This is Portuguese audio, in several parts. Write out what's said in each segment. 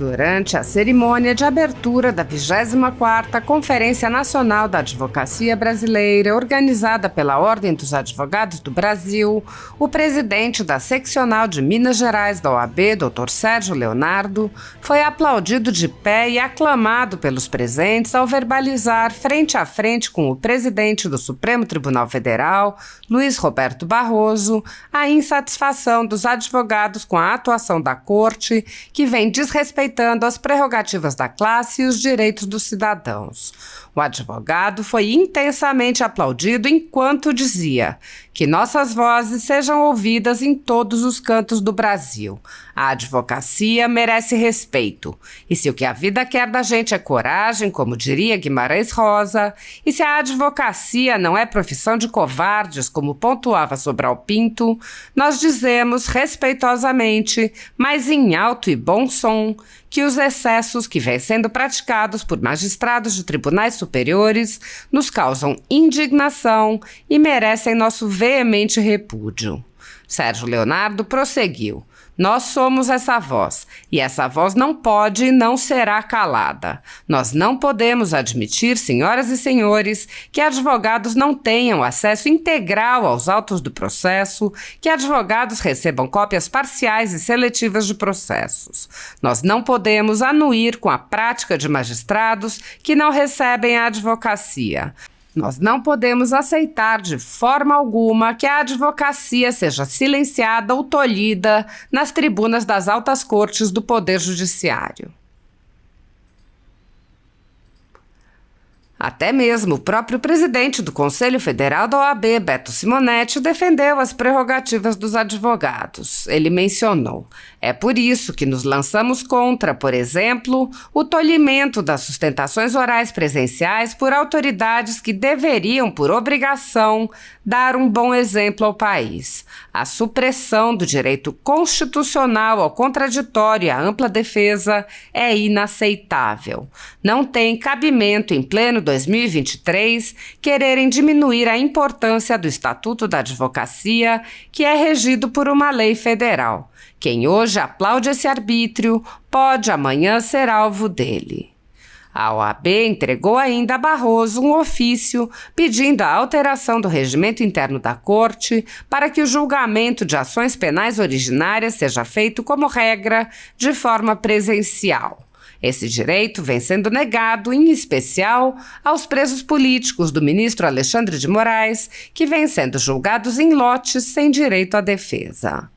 Durante a cerimônia de abertura da 24ª Conferência Nacional da Advocacia Brasileira, organizada pela Ordem dos Advogados do Brasil, o presidente da seccional de Minas Gerais da OAB, Dr. Sérgio Leonardo, foi aplaudido de pé e aclamado pelos presentes ao verbalizar, frente a frente com o presidente do Supremo Tribunal Federal, Luiz Roberto Barroso, a insatisfação dos advogados com a atuação da Corte, que vem desrespeitando as prerrogativas da classe e os direitos dos cidadãos. O advogado foi intensamente aplaudido enquanto dizia que nossas vozes sejam ouvidas em todos os cantos do Brasil. A advocacia merece respeito. E se o que a vida quer da gente é coragem, como diria Guimarães Rosa, e se a advocacia não é profissão de covardes, como pontuava Sobral Pinto, nós dizemos respeitosamente, mas em alto e bom som, que os excessos que vêm sendo praticados por magistrados de tribunais superiores nos causam indignação e merecem nosso veemente repúdio. Sérgio Leonardo prosseguiu. Nós somos essa voz, e essa voz não pode e não será calada. Nós não podemos admitir, senhoras e senhores, que advogados não tenham acesso integral aos autos do processo, que advogados recebam cópias parciais e seletivas de processos. Nós não podemos anuir com a prática de magistrados que não recebem a advocacia. Nós não podemos aceitar de forma alguma que a advocacia seja silenciada ou tolhida nas tribunas das altas cortes do Poder Judiciário. Até mesmo o próprio presidente do Conselho Federal da OAB, Beto Simonetti, defendeu as prerrogativas dos advogados. Ele mencionou: é por isso que nos lançamos contra, por exemplo, o tolhimento das sustentações orais presenciais por autoridades que deveriam, por obrigação, dar um bom exemplo ao país. A supressão do direito constitucional ao contraditório e à ampla defesa é inaceitável. Não tem cabimento em pleno 2023 quererem diminuir a importância do Estatuto da Advocacia, que é regido por uma lei federal. Quem hoje aplaude esse arbítrio pode amanhã ser alvo dele. A OAB entregou ainda a Barroso um ofício pedindo a alteração do regimento interno da Corte para que o julgamento de ações penais originárias seja feito como regra de forma presencial. Esse direito vem sendo negado, em especial, aos presos políticos do ministro Alexandre de Moraes, que vêm sendo julgados em lotes sem direito à defesa.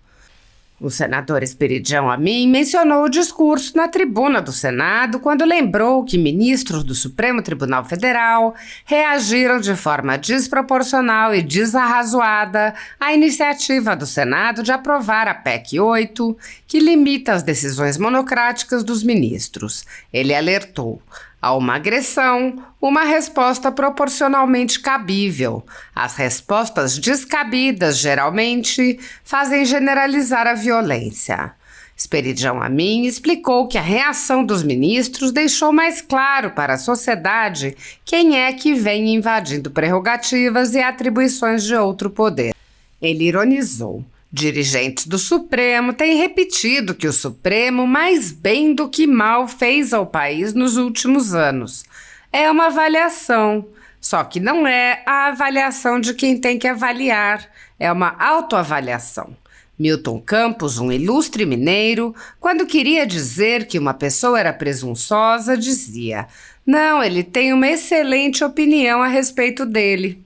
O senador Esperidião Amin mencionou o discurso na tribuna do Senado quando lembrou que ministros do Supremo Tribunal Federal reagiram de forma desproporcional e desarrazoada à iniciativa do Senado de aprovar a PEC 8, que limita as decisões monocráticas dos ministros. Ele alertou: a uma agressão, uma resposta proporcionalmente cabível. As respostas descabidas, geralmente, fazem generalizar a violência. Esperidião Amin explicou que a reação dos ministros deixou mais claro para a sociedade quem é que vem invadindo prerrogativas e atribuições de outro poder. Ele ironizou: dirigentes do Supremo têm repetido que o Supremo mais bem do que mal fez ao país nos últimos anos. É uma avaliação, só que não é a avaliação de quem tem que avaliar, é uma autoavaliação. Milton Campos, um ilustre mineiro, quando queria dizer que uma pessoa era presunçosa, dizia: não, ele tem uma excelente opinião a respeito dele.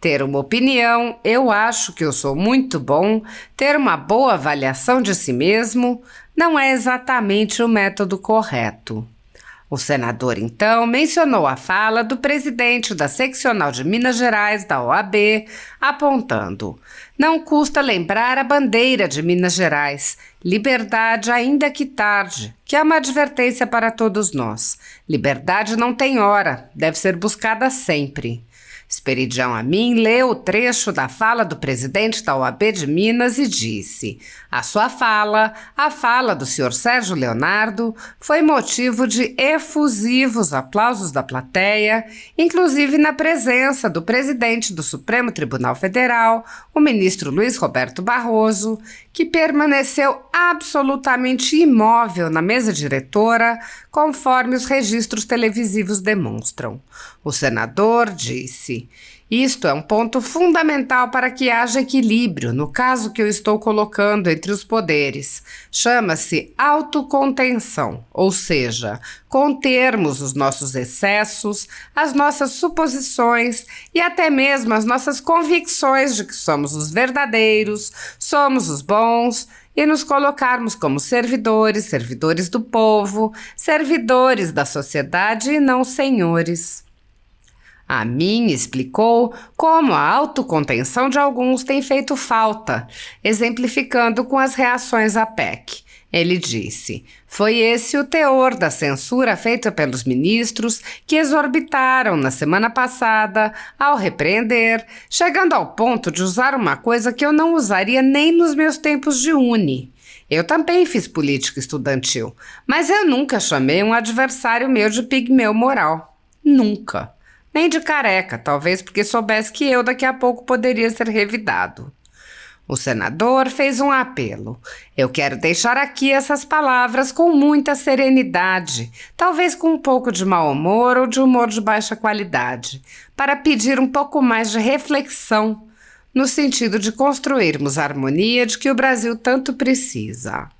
Ter uma opinião, eu acho que eu sou muito bom, ter uma boa avaliação de si mesmo, não é exatamente o método correto. O senador, então, mencionou a fala do presidente da seccional de Minas Gerais, da OAB, apontando: não custa lembrar a bandeira de Minas Gerais, liberdade ainda que tarde, que é uma advertência para todos nós. Liberdade não tem hora, deve ser buscada sempre. Esperidião Amin leu o trecho da fala do presidente da OAB de Minas e disse: a sua fala, a fala do senhor Sérgio Leonardo, foi motivo de efusivos aplausos da plateia, inclusive na presença do presidente do Supremo Tribunal Federal, o ministro Luiz Roberto Barroso, que permaneceu absolutamente imóvel na mesa diretora, conforme os registros televisivos demonstram. O senador disse: "Isto é um ponto fundamental para que haja equilíbrio no caso que eu estou colocando entre os poderes. Chama-se autocontenção, ou seja, contermos os nossos excessos, as nossas suposições e até mesmo as nossas convicções de que somos os verdadeiros, somos os bons, e nos colocarmos como servidores, servidores do povo, servidores da sociedade e não senhores." Amin explicou como a autocontenção de alguns tem feito falta, exemplificando com as reações à PEC. Ele disse: "Foi esse o teor da censura feita pelos ministros que exorbitaram na semana passada ao repreender, chegando ao ponto de usar uma coisa que eu não usaria nem nos meus tempos de uni. Eu também fiz política estudantil, mas eu nunca chamei um adversário meu de pigmeu moral. Nunca. Nem de careca, talvez porque soubesse que eu daqui a pouco poderia ser revidado." O senador fez um apelo. "Eu quero deixar aqui essas palavras com muita serenidade, talvez com um pouco de mau humor ou de humor de baixa qualidade, para pedir um pouco mais de reflexão, no sentido de construirmos a harmonia de que o Brasil tanto precisa."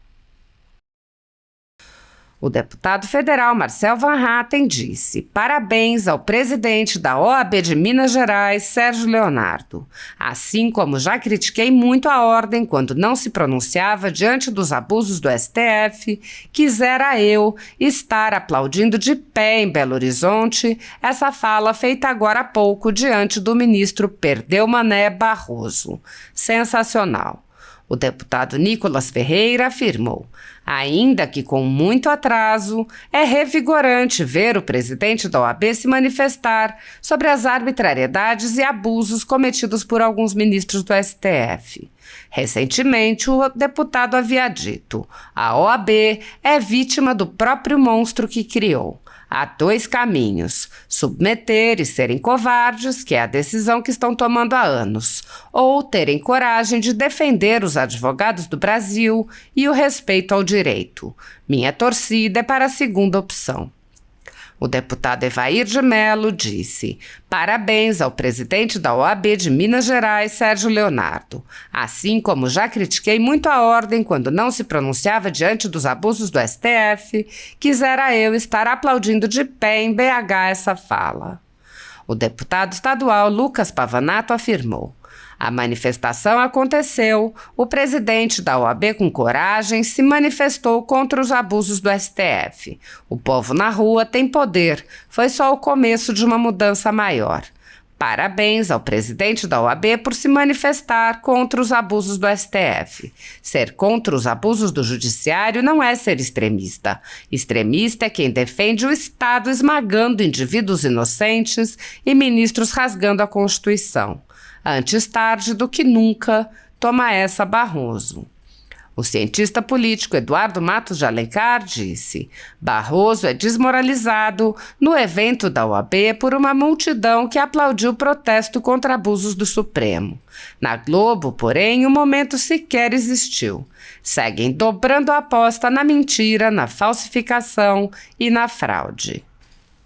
O deputado federal Marcel Van Hatten disse: "Parabéns ao presidente da OAB de Minas Gerais, Sérgio Leonardo. Assim como já critiquei muito a ordem quando não se pronunciava diante dos abusos do STF, quisera eu estar aplaudindo de pé em Belo Horizonte essa fala feita agora há pouco diante do ministro Perdeu Mané Barroso. Sensacional." O deputado Nicolas Ferreira afirmou: "Ainda que com muito atraso, é revigorante ver o presidente da OAB se manifestar sobre as arbitrariedades e abusos cometidos por alguns ministros do STF. Recentemente, o deputado havia dito: a OAB é vítima do próprio monstro que criou. Há dois caminhos: submeter e serem covardes, que é a decisão que estão tomando há anos, ou terem coragem de defender os advogados do Brasil e o respeito ao direito. Minha torcida é para a segunda opção." O deputado Evair de Mello disse: "Parabéns ao presidente da OAB de Minas Gerais, Sérgio Leonardo. Assim como já critiquei muito a ordem quando não se pronunciava diante dos abusos do STF, quisera eu estar aplaudindo de pé em BH essa fala." O deputado estadual Lucas Pavanato afirmou: "A manifestação aconteceu, o presidente da OAB com coragem se manifestou contra os abusos do STF. O povo na rua tem poder, foi só o começo de uma mudança maior. Parabéns ao presidente da OAB por se manifestar contra os abusos do STF. Ser contra os abusos do judiciário não é ser extremista. Extremista é quem defende o Estado esmagando indivíduos inocentes e ministros rasgando a Constituição. Antes tarde do que nunca, toma essa Barroso." O cientista político Eduardo Matos de Alencar disse: "Barroso é desmoralizado no evento da OAB por uma multidão que aplaudiu o protesto contra abusos do Supremo. Na Globo, porém, o momento sequer existiu. Seguem dobrando a aposta na mentira, na falsificação e na fraude."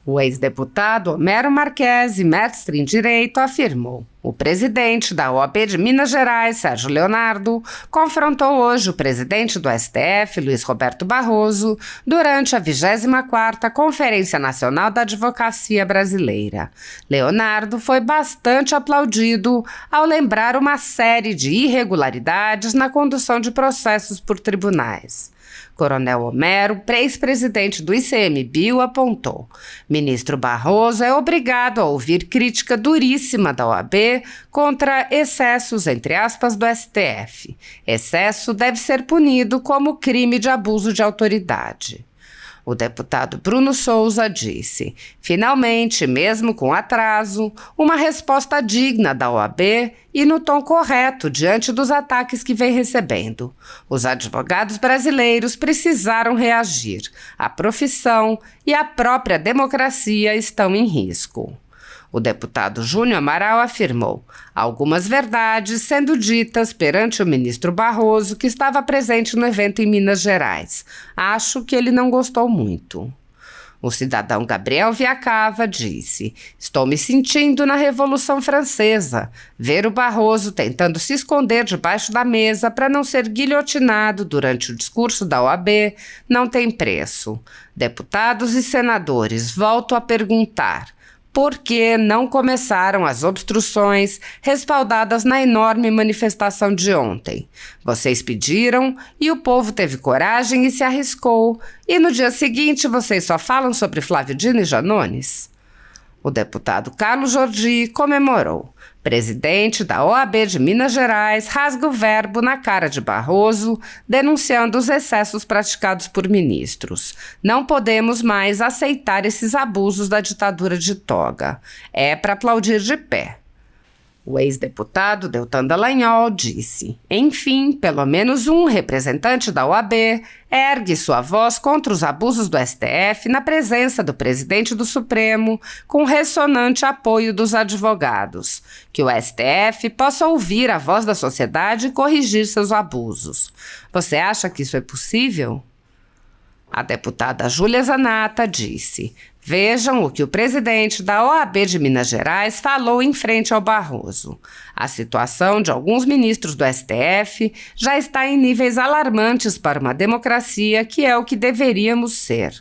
O ex-deputado Homero Marchese, mestre em Direito, afirmou: "O presidente da OAB de Minas Gerais, Sérgio Leonardo, confrontou hoje o presidente do STF, Luiz Roberto Barroso, durante a 24ª Conferência Nacional da Advocacia Brasileira. Leonardo foi bastante aplaudido ao lembrar uma série de irregularidades na condução de processos por tribunais." Coronel Homero, ex-presidente do ICMBio, apontou: "Ministro Barroso é obrigado a ouvir crítica duríssima da OAB contra excessos, entre aspas, do STF. Excesso deve ser punido como crime de abuso de autoridade." O deputado Bruno Souza disse: "Finalmente, mesmo com atraso, uma resposta digna da OAB e no tom correto diante dos ataques que vem recebendo. Os advogados brasileiros precisaram reagir. A profissão e a própria democracia estão em risco." O deputado Júnior Amaral afirmou algumas verdades sendo ditas perante o ministro Barroso, que estava presente no evento em Minas Gerais. Acho que ele não gostou muito. O cidadão Gabriel Viacava disse: estou me sentindo na Revolução Francesa. Ver o Barroso tentando se esconder debaixo da mesa para não ser guilhotinado durante o discurso da OAB não tem preço. Deputados e senadores, volto a perguntar: por que não começaram as obstruções respaldadas na enorme manifestação de ontem? Vocês pediram e o povo teve coragem e se arriscou. E no dia seguinte vocês só falam sobre Flávio Dino e Janones? O deputado Carlos Jordi comemorou. Presidente da OAB de Minas Gerais rasga o verbo na cara de Barroso, denunciando os excessos praticados por ministros. Não podemos mais aceitar esses abusos da ditadura de toga. É para aplaudir de pé. O ex-deputado Deltan Dallagnol disse: enfim, pelo menos um representante da OAB ergue sua voz contra os abusos do STF na presença do presidente do Supremo, com ressonante apoio dos advogados. Que o STF possa ouvir a voz da sociedade e corrigir seus abusos. Você acha que isso é possível? A deputada Júlia Zanatta disse: vejam o que o presidente da OAB de Minas Gerais falou em frente ao Barroso. A situação de alguns ministros do STF já está em níveis alarmantes para uma democracia, que é o que deveríamos ser.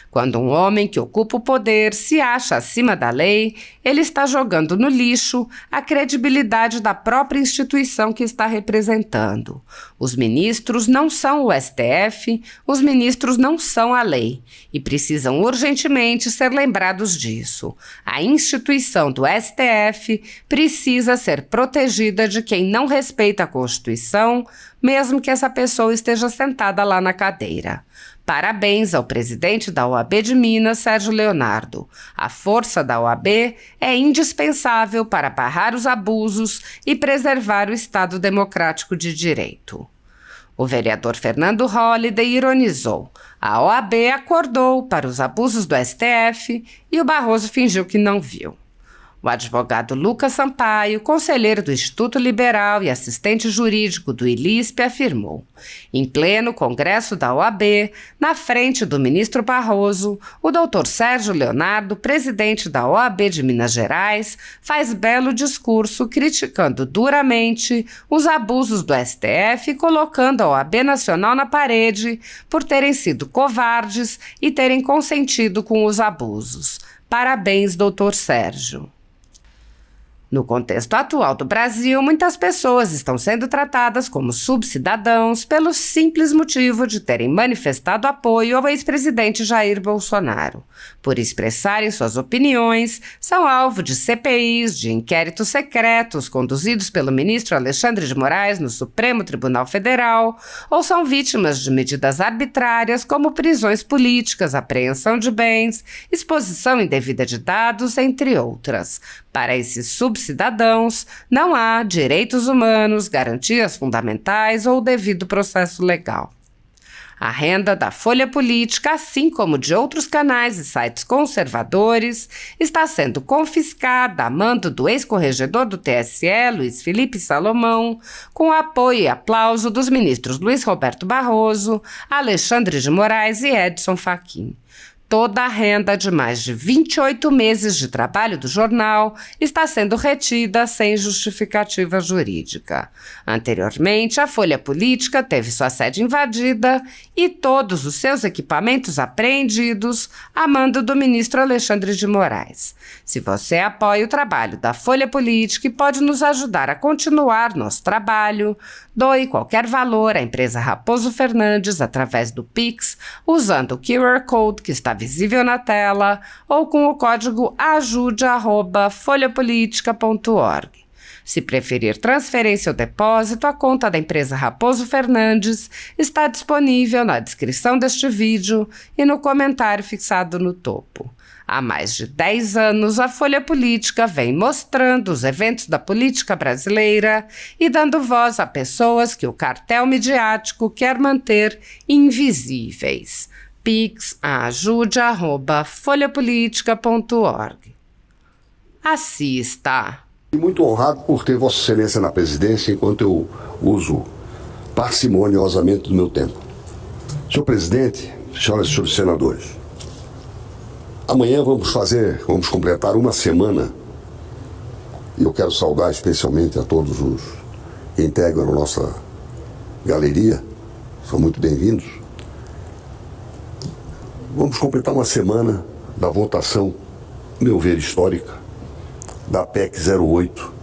Quando um homem que ocupa o poder se acha acima da lei, ele está jogando no lixo a credibilidade da própria instituição que está representando. Os ministros não são o STF, os ministros não são a lei e precisam urgentemente ser lembrados disso. A instituição do STF precisa ser protegida de quem não respeita a Constituição, mesmo que essa pessoa esteja sentada lá na cadeira. Parabéns ao presidente da OAB de Minas, Sérgio Leonardo. A força da OAB é indispensável para barrar os abusos e preservar o Estado democrático de direito. O vereador Fernando Holliday ironizou: a OAB acordou para os abusos do STF e o Barroso fingiu que não viu. O advogado Lucas Sampaio, conselheiro do Instituto Liberal e assistente jurídico do ILISP, afirmou: em pleno congresso da OAB, na frente do ministro Barroso, o doutor Sérgio Leonardo, presidente da OAB de Minas Gerais, faz belo discurso criticando duramente os abusos do STF e colocando a OAB Nacional na parede por terem sido covardes e terem consentido com os abusos. Parabéns, doutor Sérgio. No contexto atual do Brasil, muitas pessoas estão sendo tratadas como subcidadãos pelo simples motivo de terem manifestado apoio ao ex-presidente Jair Bolsonaro. Por expressarem suas opiniões, são alvo de CPIs, de inquéritos secretos conduzidos pelo ministro Alexandre de Moraes no Supremo Tribunal Federal, ou são vítimas de medidas arbitrárias como prisões políticas, apreensão de bens, exposição indevida de dados, entre outras. Para esses subcidadãos, não há direitos humanos, garantias fundamentais ou devido processo legal. A renda da Folha Política, assim como de outros canais e sites conservadores, está sendo confiscada a mando do ex-corregedor do TSE, Luiz Felipe Salomão, com apoio e aplauso dos ministros Luiz Roberto Barroso, Alexandre de Moraes e Edson Fachin. Toda a renda de mais de 28 meses de trabalho do jornal está sendo retida sem justificativa jurídica. Anteriormente, a Folha Política teve sua sede invadida e todos os seus equipamentos apreendidos a mando do ministro Alexandre de Moraes. Se você apoia o trabalho da Folha Política e pode nos ajudar a continuar nosso trabalho, doe qualquer valor à empresa Raposo Fernandes através do Pix, usando o QR Code que está visível na tela ou com o código ajude@folhapolitica.org. Se preferir transferência ou depósito, a conta da empresa Raposo Fernandes está disponível na descrição deste vídeo e no comentário fixado no topo. Há mais de 10 anos, a Folha Política vem mostrando os eventos da política brasileira e dando voz a pessoas que o cartel midiático quer manter invisíveis. Pix a ajude@folhapolitica.org. Assista. E muito honrado por ter Vossa Excelência na presidência enquanto eu uso parcimoniosamente do meu tempo. Senhor presidente, senhoras e senhores senadores, amanhã vamos completar uma semana, e eu quero saudar especialmente a todos os que integram a nossa galeria, são muito bem-vindos. Vamos completar uma semana da votação, meu ver, histórica, da PEC 08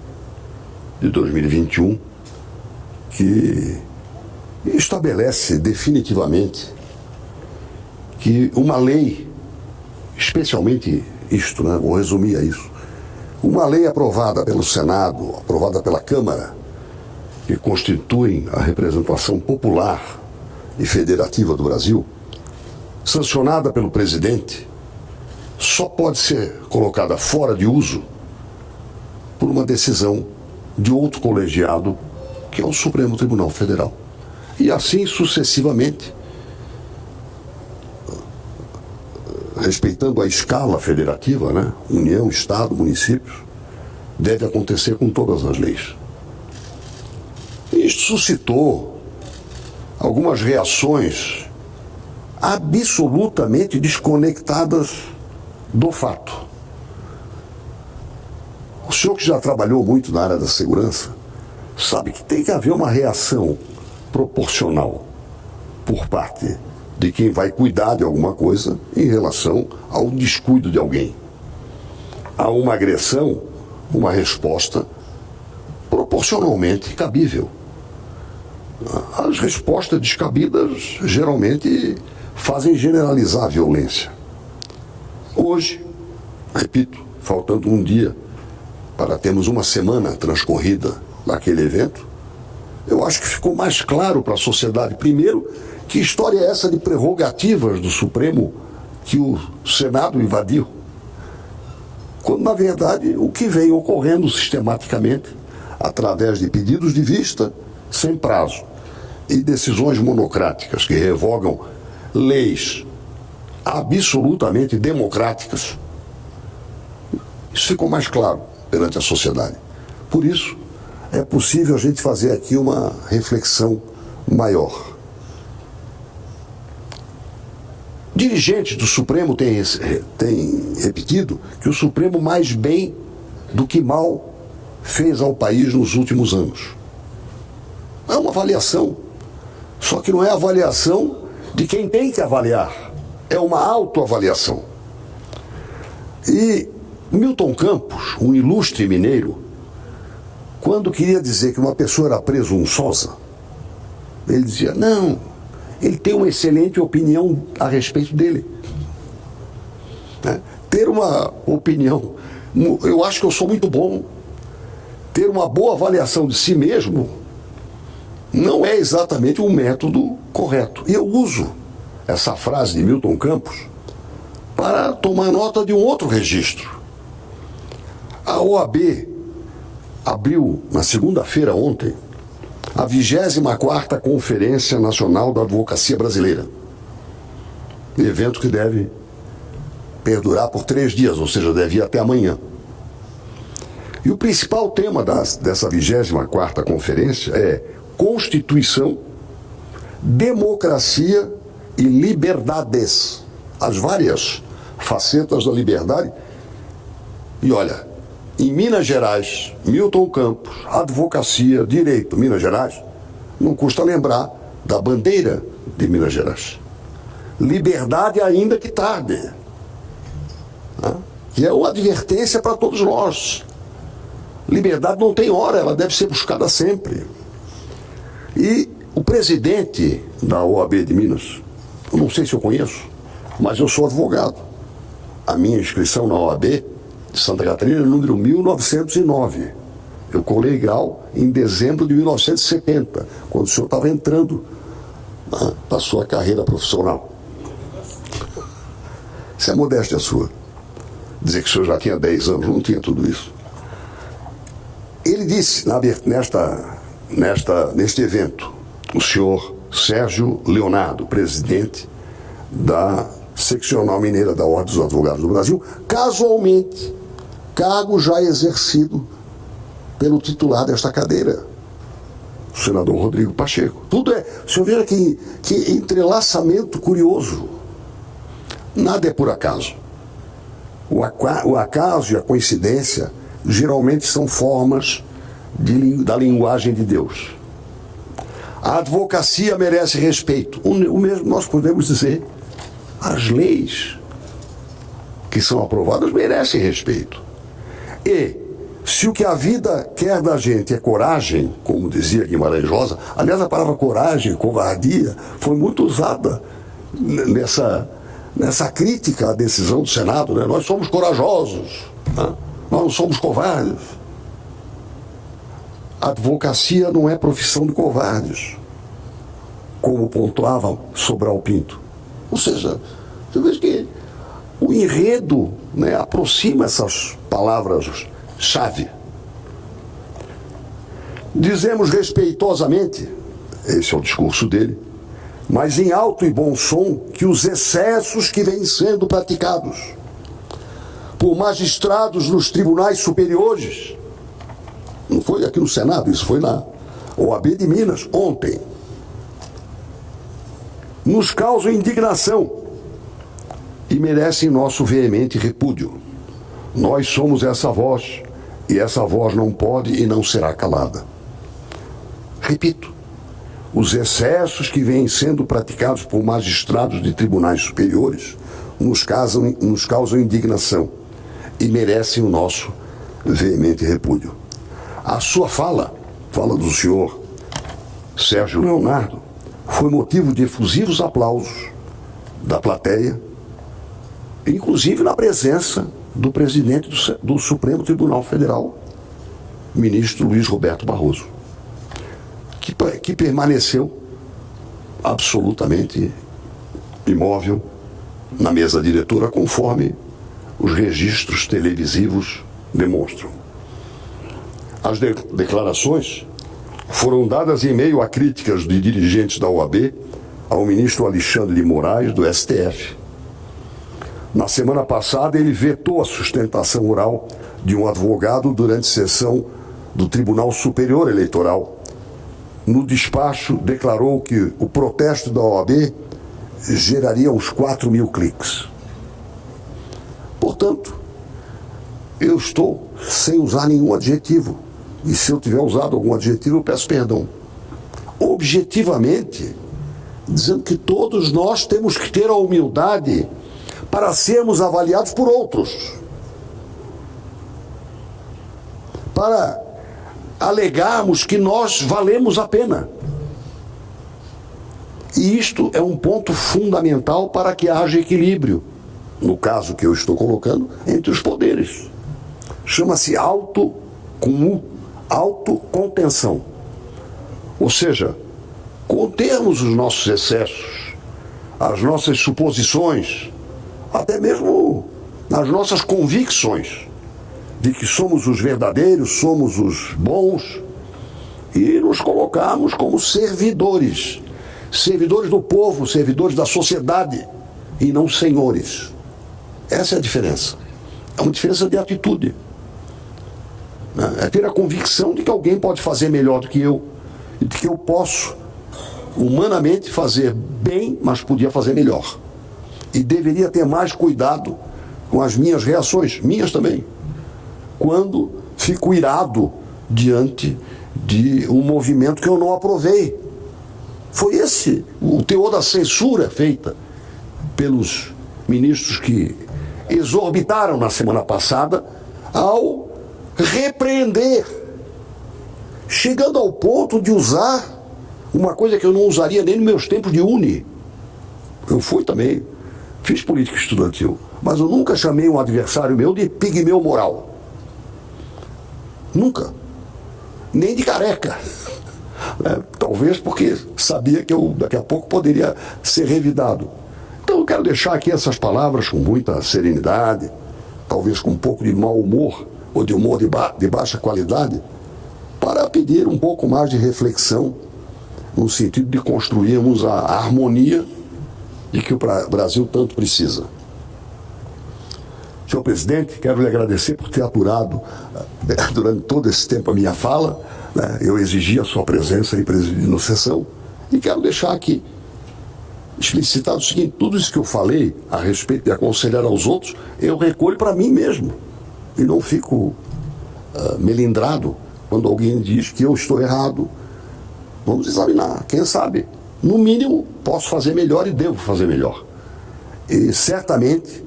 de 2021, que estabelece definitivamente que uma lei, especialmente isto, né, vou resumir a isso, uma lei aprovada pelo Senado, aprovada pela Câmara, que constituem a representação popular e federativa do Brasil, sancionada pelo presidente, só pode ser colocada fora de uso por uma decisão de outro colegiado, que é o Supremo Tribunal Federal. E assim sucessivamente, respeitando a escala federativa, né? União, Estado, municípios, deve acontecer com todas as leis. Isto suscitou algumas reações absolutamente desconectadas do fato. O senhor que já trabalhou muito na área da segurança sabe que tem que haver uma reação proporcional por parte de quem vai cuidar de alguma coisa em relação ao descuido de alguém. Há uma agressão, uma resposta proporcionalmente cabível. As respostas descabidas geralmente fazem generalizar a violência. Hoje, repito, faltando um dia para termos uma semana transcorrida naquele evento, eu acho que ficou mais claro para a sociedade, primeiro, que história é essa de prerrogativas do Supremo que o Senado invadiu, quando, na verdade, o que vem ocorrendo sistematicamente, através de pedidos de vista sem prazo e decisões monocráticas que revogam leis absolutamente democráticas, isso ficou mais claro perante a sociedade. Por isso, é possível a gente fazer aqui uma reflexão maior. Dirigentes do Supremo têm repetido que o Supremo mais bem do que mal fez ao país nos últimos anos. É uma avaliação, só que não é avaliação de quem tem que avaliar, é uma autoavaliação. E Milton Campos, um ilustre mineiro, quando queria dizer que uma pessoa era presunçosa, ele dizia, não, ele tem uma excelente opinião a respeito dele. Ter uma opinião, eu acho que eu sou muito bom, ter uma boa avaliação de si mesmo não é exatamente o método correto. E eu uso essa frase de Milton Campos para tomar nota de um outro registro. A OAB abriu, na segunda-feira ontem, a 24ª Conferência Nacional da Advocacia Brasileira. Evento que deve perdurar por 3 dias, ou seja, deve ir até amanhã. E o principal tema dessa 24ª Conferência é Constituição, Democracia e Liberdades. As várias facetas da liberdade. E olha, em Minas Gerais, Milton Campos, advocacia, direito, Minas Gerais, não custa lembrar da bandeira de Minas Gerais. Liberdade ainda que tarde. Que é uma advertência para todos nós. Liberdade não tem hora, ela deve ser buscada sempre. E o presidente da OAB de Minas, eu não sei se eu conheço, mas eu sou advogado. A minha inscrição na OAB de Santa Catarina é número 1909. Eu colei grau em dezembro de 1970, quando o senhor estava entrando na sua carreira profissional. Isso é modéstia sua. Dizer que o senhor já tinha 10 anos, não tinha tudo isso. Ele disse neste evento, o senhor Sérgio Leonardo, presidente da Seccional Mineira da Ordem dos Advogados do Brasil, casualmente cargo já exercido pelo titular desta cadeira, o senador Rodrigo Pacheco. Tudo é, o senhor veja que entrelaçamento curioso. Nada é por acaso. O acaso e a coincidência geralmente são formas da linguagem de Deus. A advocacia merece respeito. O mesmo nós podemos dizer. As leis que são aprovadas merecem respeito. E se o que a vida quer da gente é coragem, como dizia Guimarães Rosa, aliás, a palavra coragem, covardia, foi muito usada nessa crítica à decisão do Senado, né? Nós somos corajosos, né? Nós não somos covardes. A advocacia não é profissão de covardes, como pontuava Sobral Pinto. Ou seja, você vê que o enredo, né, aproxima essas palavras-chave. Dizemos respeitosamente, esse é o discurso dele, mas em alto e bom som, que os excessos que vêm sendo praticados por magistrados nos tribunais superiores, não foi aqui no Senado, isso foi na OAB de Minas, ontem, nos causam indignação e merecem nosso veemente repúdio. Nós somos essa voz, e essa voz não pode e não será calada. Repito, os excessos que vêm sendo praticados por magistrados de tribunais superiores nos causam indignação e merecem o nosso veemente repúdio. A sua fala do senhor Sérgio Leonardo, foi motivo de efusivos aplausos da plateia, inclusive na presença do presidente do Supremo Tribunal Federal, ministro Luiz Roberto Barroso, que permaneceu absolutamente imóvel na mesa diretora, conforme os registros televisivos demonstram. As declarações foram dadas em meio a críticas de dirigentes da OAB ao ministro Alexandre de Moraes, do STF. Na semana passada, ele vetou a sustentação oral de um advogado durante sessão do Tribunal Superior Eleitoral. No despacho, declarou que o protesto da OAB geraria uns 4.000 cliques. Portanto, eu estou sem usar nenhum adjetivo. E se eu tiver usado algum adjetivo, eu peço perdão. Objetivamente, dizendo que todos nós temos que ter a humildade para sermos avaliados por outros. Para alegarmos que nós valemos a pena. E isto é um ponto fundamental para que haja equilíbrio, no caso que eu estou colocando, entre os poderes. Chama-se autocontenção. Ou seja, contermos os nossos excessos, as nossas suposições, até mesmo as nossas convicções de que somos os verdadeiros, somos os bons, e nos colocarmos como servidores do povo, servidores da sociedade, e não senhores. Essa é a diferença. É uma diferença de atitude. É ter a convicção de que alguém pode fazer melhor do que eu, e de que eu posso humanamente fazer bem, mas podia fazer melhor. E deveria ter mais cuidado com as minhas reações, minhas também, quando fico irado diante de um movimento que eu não aprovei. Foi esse o teor da censura feita pelos ministros que exorbitaram na semana passada ao repreender, chegando ao ponto de usar uma coisa que eu não usaria nem nos meus tempos de uni. Eu fiz política estudantil, mas eu nunca chamei um adversário meu de pigmeu moral. Nunca. Nem de careca. Talvez porque sabia que eu daqui a pouco poderia ser revidado. Então eu quero deixar aqui essas palavras com muita serenidade, talvez com um pouco de mau humor, ou de humor de baixa qualidade, para pedir um pouco mais de reflexão, no sentido de construirmos a harmonia de que o Brasil tanto precisa. Senhor presidente, quero lhe agradecer por ter aturado durante todo esse tempo a minha fala, né? Eu exigi a sua presença aí presidindo a sessão e quero deixar aqui explicitado o seguinte: tudo isso que eu falei a respeito de aconselhar aos outros, eu recolho para mim mesmo e não fico melindrado quando alguém diz que eu estou errado. Vamos examinar, quem sabe, no mínimo posso fazer melhor e devo fazer melhor. E certamente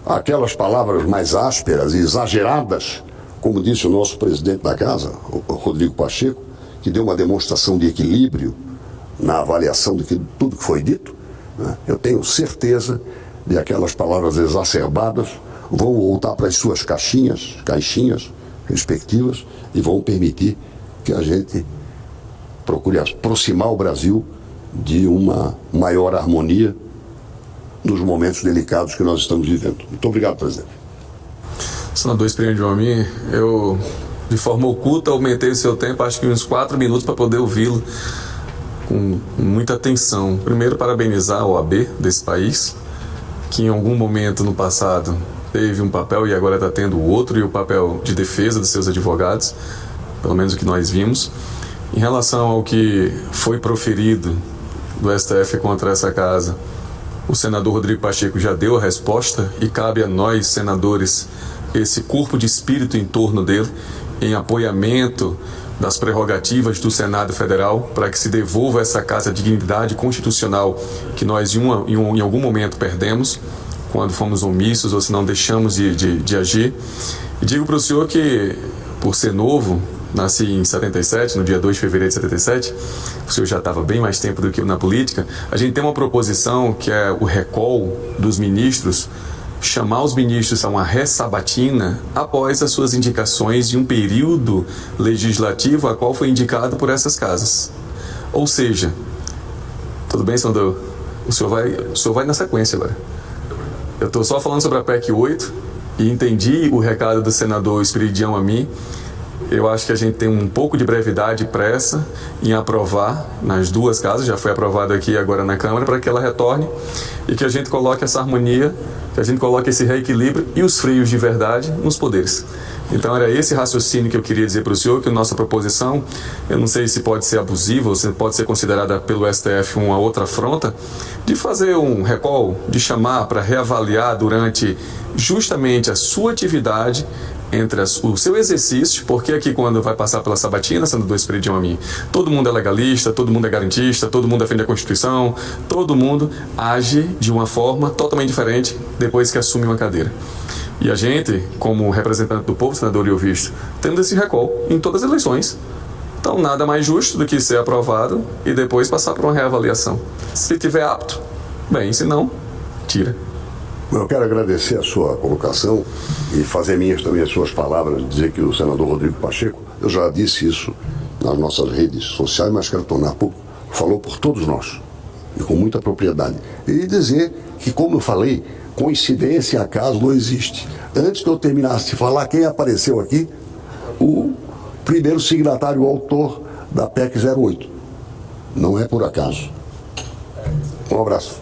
aquelas palavras mais ásperas e exageradas, como disse o nosso presidente da casa, o Rodrigo Pacheco, que deu uma demonstração de equilíbrio na avaliação de tudo que foi dito, né? Eu tenho certeza de aquelas palavras exacerbadas vão voltar para as suas caixinhas respectivas e vão permitir que a gente procure aproximar o Brasil de uma maior harmonia nos momentos delicados que nós estamos vivendo. Muito obrigado, presidente. Senador Espírito de Homem, eu, de forma oculta, aumentei o seu tempo, acho que uns 4 minutos para poder ouvi-lo com muita atenção. Primeiro, parabenizar a OAB desse país, que em algum momento no passado teve um papel e agora está tendo outro, e o papel de defesa dos seus advogados, pelo menos o que nós vimos. Em relação ao que foi proferido do STF contra essa casa, o senador Rodrigo Pacheco já deu a resposta e cabe a nós, senadores, esse corpo de espírito em torno dele, em apoiamento das prerrogativas do Senado Federal, para que se devolva essa casa a dignidade constitucional que nós em algum momento perdemos, quando fomos omissos ou se não deixamos de agir. E digo para o senhor que, por ser novo, nasci em 77, no dia 2 de fevereiro de 77, o senhor já estava bem mais tempo do que eu na política. A gente tem uma proposição que é o recall dos ministros, chamar os ministros a uma ressabatina após as suas indicações de um período legislativo a qual foi indicado por essas casas. Ou seja, tudo bem, senador? O senhor vai na sequência agora. Eu estou só falando sobre a PEC 8 e entendi o recado do senador Espiridião a mim. Eu acho que a gente tem um pouco de brevidade e pressa em aprovar nas duas casas, já foi aprovado aqui agora na Câmara, para que ela retorne e que a gente coloque essa harmonia, que a gente coloque esse reequilíbrio e os freios de verdade nos poderes. Então era esse raciocínio que eu queria dizer para o senhor, que a nossa proposição, eu não sei se pode ser abusiva ou se pode ser considerada pelo STF uma outra afronta, de fazer um recall, de chamar para reavaliar durante justamente a sua atividade, entre o seu exercício, porque aqui quando vai passar pela sabatina, senador Espiridião a mim, todo mundo é legalista, todo mundo é garantista, todo mundo defende a Constituição, todo mundo age de uma forma totalmente diferente depois que assume uma cadeira. E a gente, como representante do povo, senador Ilvisto, temos esse recall em todas as eleições. Então nada mais justo do que ser aprovado e depois passar por uma reavaliação. Se tiver apto, bem, se não, tira. Eu quero agradecer a sua colocação e fazer minhas também as suas palavras, dizer que o senador Rodrigo Pacheco, eu já disse isso nas nossas redes sociais, mas quero tornar público, falou por todos nós, e com muita propriedade. E dizer que, como eu falei, coincidência e acaso não existe. Antes que eu terminasse de falar, quem apareceu aqui? O primeiro signatário, o autor da PEC 08. Não é por acaso. Um abraço.